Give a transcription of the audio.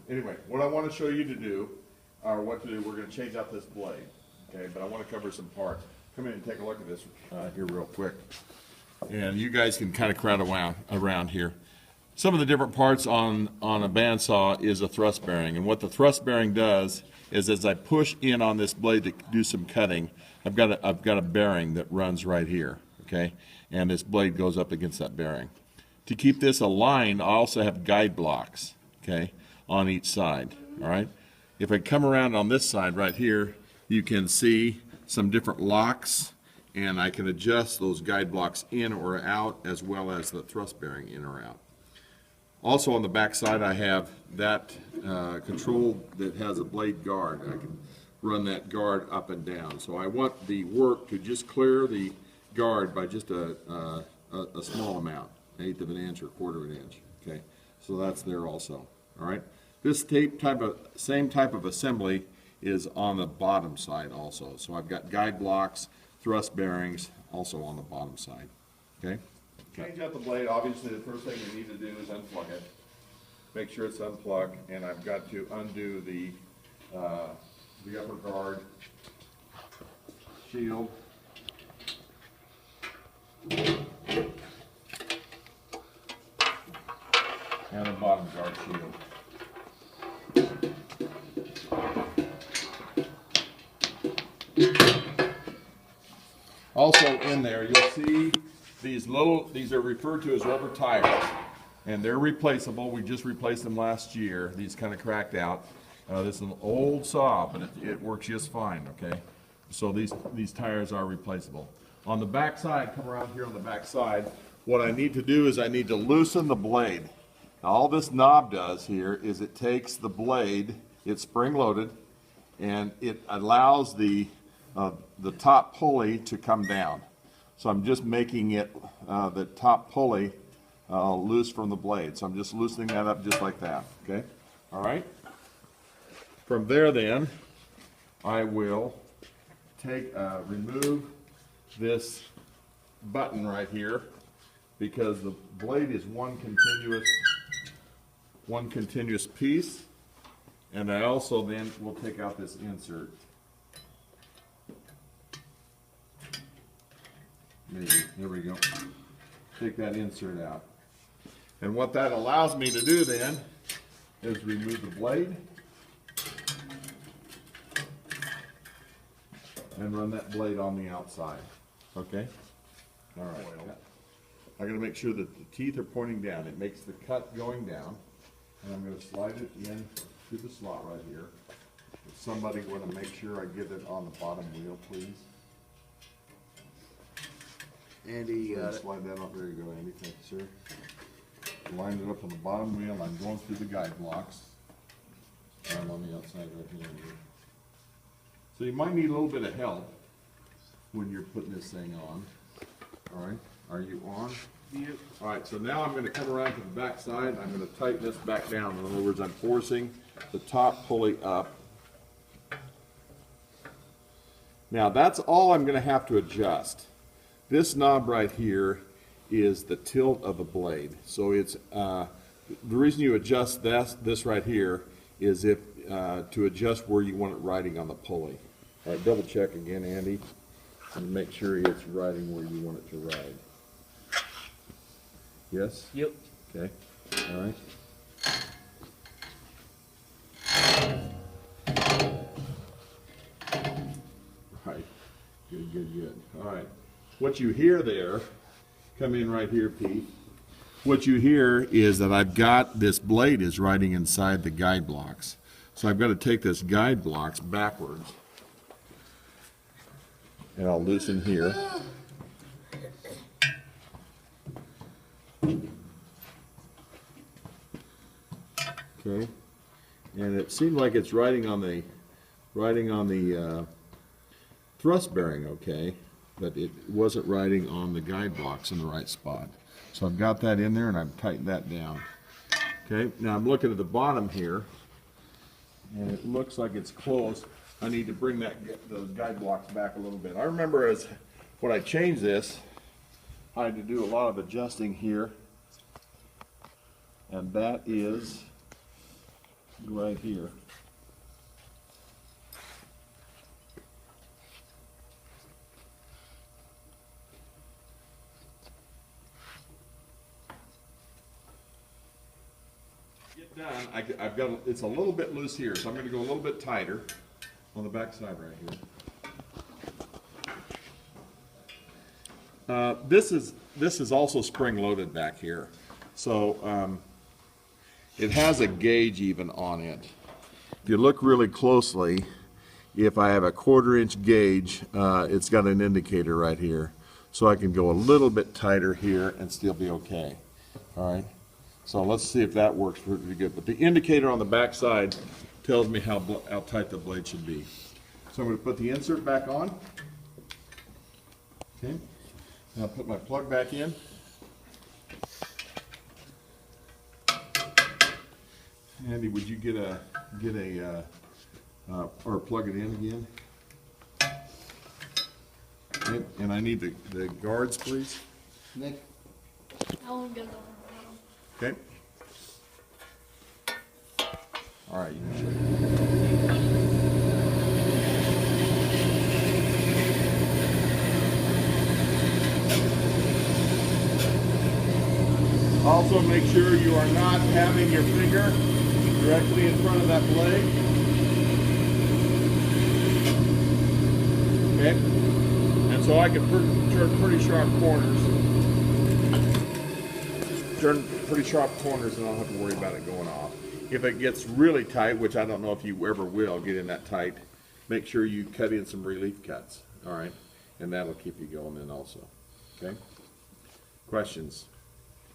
Anyway, what I want to show you to do, or what to do, we're going to change out this blade, okay? But I want to cover some parts. Come in and take a look at this here real quick. And you guys can kind of crowd around here. Some of the different parts on a bandsaw is a thrust bearing. And what the thrust bearing does is as I push in on this blade to do some cutting, I've got a bearing that runs right here, okay? And this blade goes up against that bearing. To keep this aligned, I also have guide blocks, okay, on each side, all right? If I come around on this side right here, you can see some different locks, and I can adjust those guide blocks in or out, as well as the thrust bearing in or out. Also on the back side, I have that control that has a blade guard. I can run that guard up and down. So I want the work to just clear the guard by just a small amount, 1/8 of an inch or 1/4 of an inch. Okay, so that's there also. All right. This same type of assembly is on the bottom side also. So I've got guide blocks, thrust bearings also on the bottom side. Okay. Change out the blade. Obviously, the first thing you need to do is unplug it. Make sure it's unplugged, and I've got to undo the upper guard shield. And the bottom guard shield. Also in there, you'll see these are referred to as rubber tires, and they're replaceable. We just replaced them last year. These kind of cracked out. This is an old saw, but it works just fine, okay? So these tires are replaceable. On the back side, come around here on the back side, what I need to do is I need to loosen the blade. Now, all this knob does here is it takes the blade, it's spring-loaded, and it allows the top pulley to come down. So I'm just making it, the top pulley loose from the blade. So I'm just loosening that up just like that, okay? All right? From there then, I will remove this button right here, because the blade is one continuous piece, and I also then will take out this insert. Maybe, there we go. Take that insert out. And what that allows me to do then is remove the blade and run that blade on the outside. Okay? All right. I gotta make sure that the teeth are pointing down. It makes the cut going down. And I'm gonna slide it in to the slot right here. If somebody wanna make sure I get it on the bottom wheel, please. Andy, you got it. Slide that up. There you go, Andy. Thank you, sir. Line it up on the bottom wheel. I'm going through the guide blocks. I'm on the outside right here. So you might need a little bit of help when you're putting this thing on. All right, are you on? Yep. All right, so now I'm going to come around to the back side. I'm going to tighten this back down. In other words, I'm forcing the top pulley up. Now that's all I'm going to have to adjust. This knob right here is the tilt of the blade. So it's the reason you adjust this right here is if to adjust where you want it riding on the pulley. All right, double check again, Andy, and make sure it's riding where you want it to ride. Yes? Yep. Okay. All right. Right. Good. All right. What you hear there, come in right here, Pete. What you hear is that I've got this blade is riding inside the guide blocks. So I've got to take this guide blocks backwards. And I'll loosen here. Okay. And it seemed like it's riding on the thrust bearing, okay, but it wasn't riding on the guide blocks in the right spot. So I've got that in there and I've tightened that down. Okay, now I'm looking at the bottom here, and it looks like it's close. I need to bring those guide blocks back a little bit. I remember when I changed this, I had to do a lot of adjusting here, and that is right here. Get done, I've got, it's a little bit loose here, so I'm gonna go a little bit tighter on the back side right here. This is also spring-loaded back here, so it has a gauge even on it. If you look really closely, if I have a 1/4-inch gauge, it's got an indicator right here, so I can go a little bit tighter here and still be okay. All right, so let's see if that works pretty good. But the indicator on the back side tells me how tight the blade should be. So I'm going to put the insert back on. Okay. Now put my plug back in. Andy, would you get a or plug it in again? Okay. And I need the guards, please. Nick? I'll get them. Okay. All right. You can also make sure you are not having your finger directly in front of that blade. Okay. And so I can turn pretty sharp corners. Turn pretty sharp corners and I don't have to worry about it going off. If it gets really tight, which I don't know if you ever will get in that tight, make sure you cut in some relief cuts, all right? And that'll keep you going in also, okay? Questions?